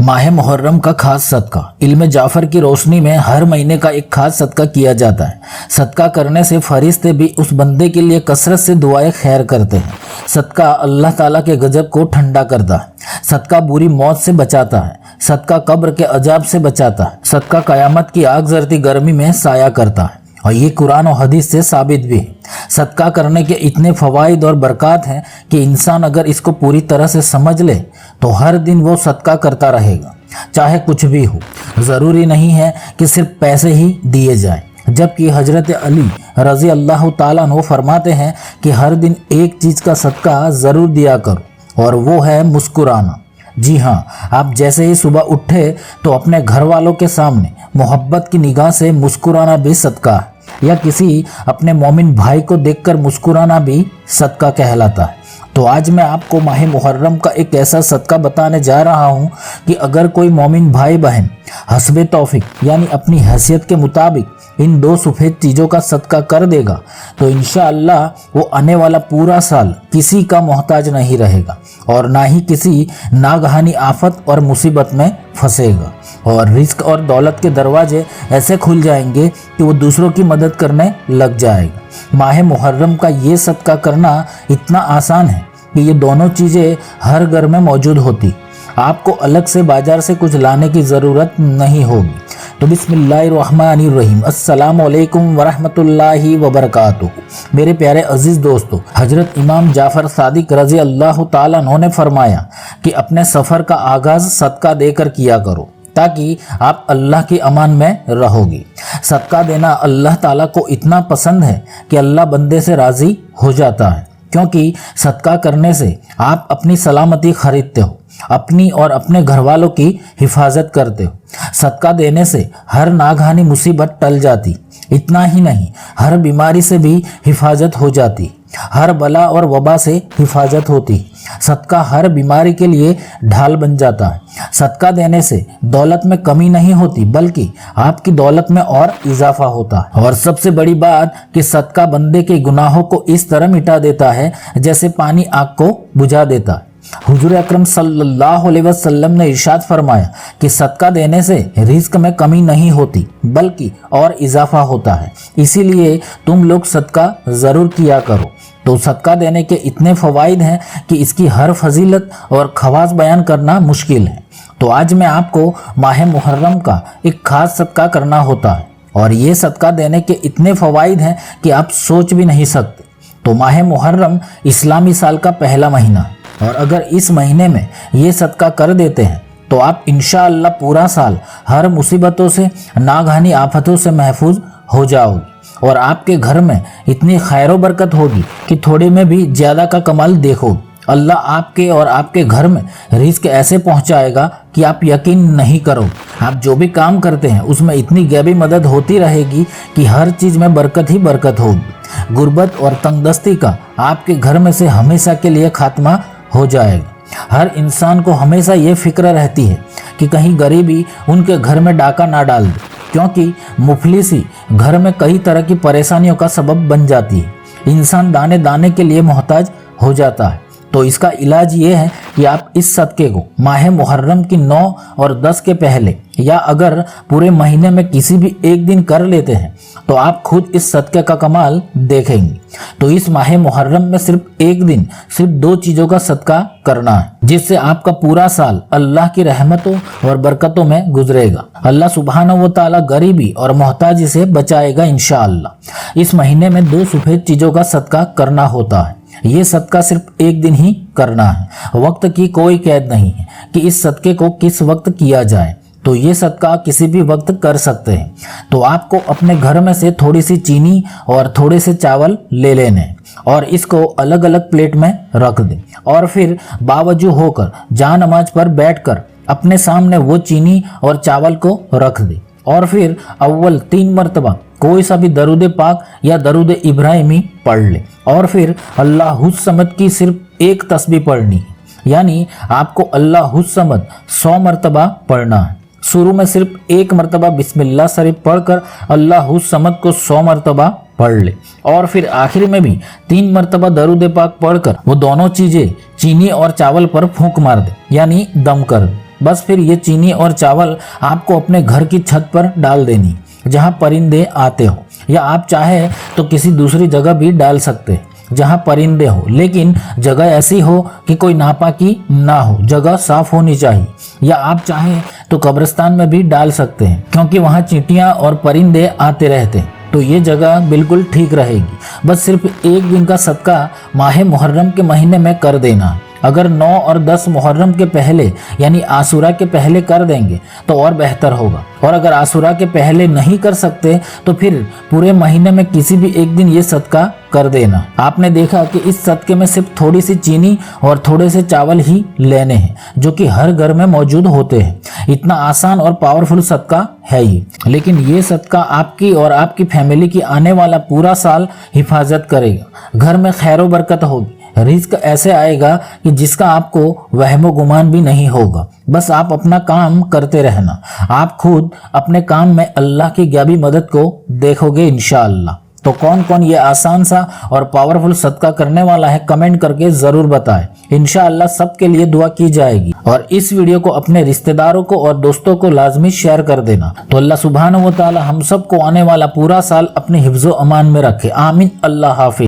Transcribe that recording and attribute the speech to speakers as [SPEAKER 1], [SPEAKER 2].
[SPEAKER 1] माह मुहर्रम का खास सदका। इल्म जाफर की रोशनी में हर महीने का एक खास सदका किया जाता है। सदका करने से फरिश्ते भी उस बंदे के लिए कसरत से दुआएं खैर करते हैं। सदका अल्लाह ताला के गजब को ठंडा करता है। सदका बुरी मौत से बचाता है। सदका कब्र के अजाब से बचाता है। सदका कयामत की आग जरती गर्मी में साया करता है और ये कुरान और हदीस से साबित भी है। सदका करने के इतने फ़वाइद और बरक़ात हैं कि इंसान अगर इसको पूरी तरह से समझ ले तो हर दिन वो सदका करता रहेगा, चाहे कुछ भी हो। ज़रूरी नहीं है कि सिर्फ पैसे ही दिए जाए, जबकि हजरत अली रज़ी अल्लाह ताला अन्हु फरमाते हैं कि हर दिन एक चीज़ का सदका ज़रूर दिया करो और वो है मुस्कुराना। जी हाँ, आप जैसे ही सुबह उठे तो अपने घर वालों के सामने मोहब्बत की निगाह से मुस्कुराना भी सदका है, या किसी अपने मोमिन भाई को देखकर मुस्कुराना भी सदका कहलाता है। तो आज मैं आपको माह मुहर्रम का एक ऐसा सदका बताने जा रहा हूँ कि अगर कोई मोमिन भाई बहन हस्बे तौफीक यानी अपनी हैसियत के मुताबिक इन दो सफ़ेद चीज़ों का सदका कर देगा तो इंशाअल्लाह वो आने वाला पूरा साल किसी का मोहताज नहीं रहेगा और ना ही किसी नागहानी आफत और मुसीबत में फंसेगा, और रिस्क और दौलत के दरवाजे ऐसे खुल जाएंगे कि वो दूसरों की मदद करने लग जाएगा। माह मुहर्रम का ये सदका करना इतना आसान है कि ये दोनों चीज़ें हर घर में मौजूद होती। आपको अलग से बाजार से कुछ लाने की ज़रूरत नहीं होगी। तो बिस्मिल्लाहिर्रहमानिर्रहीम, अस्सलामु अलैकुम वरहमतुल्लाहि वबरकातुहू। मेरे प्यारे अजीज़ दोस्तों, हजरत इमाम जाफ़र सादिक रज़ी अल्लाह ताला अन्हु ने फरमाया कि अपने सफ़र का आगाज़ सदका देकर किया करो ताकि आप अल्लाह की अमान में रहोगे। सदका देना अल्लाह ताला को इतना पसंद है कि अल्लाह बंदे से राज़ी हो जाता है, क्योंकि सदका करने से आप अपनी सलामती खरीदते हो, अपनी और अपने घर वालों की हिफाजत करते हो। सदका देने से हर नागहानी मुसीबत टल जाती। इतना ही नहीं, हर बीमारी से भी हिफाजत हो जाती, हर बला और वबा से हिफाजत होती। सदका हर बीमारी के लिए ढाल बन जाता है। सदका देने से दौलत में कमी नहीं होती बल्कि आपकी दौलत में और इजाफा होता है। और सबसे बड़ी बात कि सदका बंदे के गुनाहों को इस तरह मिटा देता है जैसे पानी आग को बुझा देता है। हुजूर अकरम सल्लल्लाहु अलैहि वसल्लम ने इरशाद फरमाया कि सदका देने से रिस्क में कमी नहीं होती बल्कि और इजाफा होता है, इसीलिए तुम लोग सदका ज़रूर किया करो। तो सदका देने के इतने फ़वाइद हैं कि इसकी हर फजीलत और खवास बयान करना मुश्किल है। तो आज मैं आपको माह मुहर्रम का एक ख़ास सदका करना होता है और ये सदका देने के इतने फ़वाइद हैं कि आप सोच भी नहीं सकते। तो माह मुहर्रम इस्लामी साल का पहला महीना है और अगर इस महीने में ये सदका कर देते हैं तो आप इंशाअल्लाह पूरा साल हर मुसीबतों से, नागहानी आफतों से महफूज हो जाओगे और आपके घर में इतनी खैर व बरकत होगी कि थोड़े में भी ज़्यादा का कमाल देखोगे। अल्लाह आपके और आपके घर में रिस्क ऐसे पहुंचाएगा कि आप यकीन नहीं करो। आप जो भी काम करते हैं उसमें इतनी गैबी मदद होती रहेगी कि हर चीज़ में बरकत ही बरकत होगी। गुर्बत और तंगदस्ती का आपके घर में से हमेशा के लिए खात्मा हो जाएगा। हर इंसान को हमेशा ये फिक्र रहती है कि कहीं गरीबी उनके घर में डाका ना डाल दे, क्योंकि मुफलिसी घर में कई तरह की परेशानियों का सबब बन जाती है। इंसान दाने दाने के लिए मोहताज हो जाता है। तो इसका इलाज ये है कि आप इस सदके को माह मुहर्रम की 9 और 10 के पहले या अगर पूरे महीने में किसी भी एक दिन कर लेते हैं तो आप खुद इस सदके का कमाल देखेंगे। तो इस माह मुहर्रम में सिर्फ एक दिन सिर्फ 2 चीज़ों का सदका करना है, जिससे आपका पूरा साल अल्लाह की रहमतों और बरकतों में गुजरेगा। अल्लाह सुब्हानहू व तआला गरीबी और मोहताजी से बचाएगा इंशाअल्लाह। इस महीने में 2 सफ़ेद चीज़ों का सदका करना होता है। ये सदका सिर्फ एक दिन ही करना है। वक्त की कोई कैद नहीं है कि इस सदके को किस वक्त किया जाए। तो ये सदका किसी भी वक्त कर सकते हैं। तो आपको अपने घर में से थोड़ी सी चीनी और थोड़े से चावल ले लेने और इसको अलग अलग प्लेट में रख दें और फिर बावजू होकर जा नमाज पर बैठकर अपने सामने वो चीनी और चावल को रख दें और फिर अव्वल 3 मरतबा कोई सा भी दरूद पाक या दरूद इब्राहिमी पढ़ ले और फिर अल्लाहुस समद की सिर्फ एक तस्बीह पढ़नी है, यानी आपको अल्लाहुस समद 100 मरतबा पढ़ना है। शुरू में सिर्फ 1 मरतबा बिस्मिल्लाह शरीफ पढ़कर अल्लाहुस समद को 100 मरतबा पढ़ ले और फिर आखिर में भी 3 मरतबा दरूद पाक पढ़कर वो दोनों चीज़ें चीनी और चावल पर फूंक मार दे, यानी दम कर दे। बस फिर ये चीनी और चावल आपको अपने घर की छत पर डाल देनी जहाँ परिंदे आते हो, या आप चाहे तो किसी दूसरी जगह भी डाल सकते हैं जहाँ परिंदे हो, लेकिन जगह ऐसी हो कि कोई नापाकी ना हो, जगह साफ होनी चाहिए। या आप चाहें तो कब्रिस्तान में भी डाल सकते हैं क्योंकि वहाँ चींटियाँ और परिंदे आते रहते हैं, तो ये जगह बिल्कुल ठीक रहेगी। बस सिर्फ एक दिन का सदका माह मुहर्रम के महीने में कर देना। अगर 9 और 10 मुहर्रम के पहले यानी आशूरा के पहले कर देंगे तो और बेहतर होगा, और अगर आशूरा के पहले नहीं कर सकते तो फिर पूरे महीने में किसी भी एक दिन ये सदका कर देना। आपने देखा कि इस सदके में सिर्फ थोड़ी सी चीनी और थोड़े से चावल ही लेने हैं जो कि हर घर में मौजूद होते हैं। इतना आसान और पावरफुल सदका है ये, लेकिन ये सदका आपकी और आपकी फैमिली की आने वाला पूरा साल हिफाजत करेगा। घर में खैर व बरकत होगी, रिस्क ऐसे आएगा कि जिसका आपको वहमो गुमान भी नहीं होगा। बस आप अपना काम करते रहना, आप खुद अपने काम में अल्लाह की गायबी मदद को देखोगे इंशाअल्लाह। तो कौन कौन ये आसान सा और पावरफुल सदका करने वाला है कमेंट करके जरूर बताएं। इंशाअल्लाह सबके लिए दुआ की जाएगी, और इस वीडियो को अपने रिश्तेदारों को और दोस्तों को लाजमी शेयर कर देना। तो अल्लाह सुब्हानहू व तआला हम सबको आने वाला पूरा साल अपने हिफ्ज़ो अमान में रखे। आमीन। अल्लाह हाफिज।